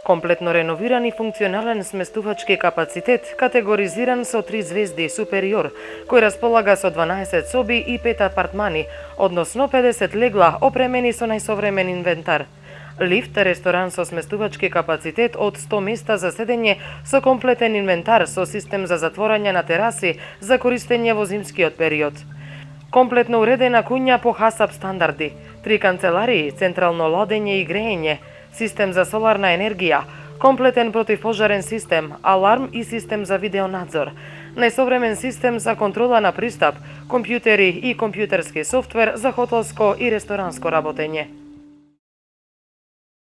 Комплетно реновиран и функционален сместувачки капацитет, категоризиран со 3 звезди супериор, кој располага со 12 соби и 5 апартмани, односно 50 легла опремени со најсовремен инвентар. Лифт, ресторан со сместувачки капацитет од 100 места за седење со комплетен инвентар со систем за затворање на тераси за користење во зимскиот период. Комплетно уредена куња по ХАСАП стандарди, 3 канцеларии, централно ладење и греење, систем за соларна енергија, комплетен противпожарен систем, аларм и систем за видеонадзор, најсовремен систем за контрола на пристап, компјутери и компјутерски софтвер за хотелско и ресторанско работење.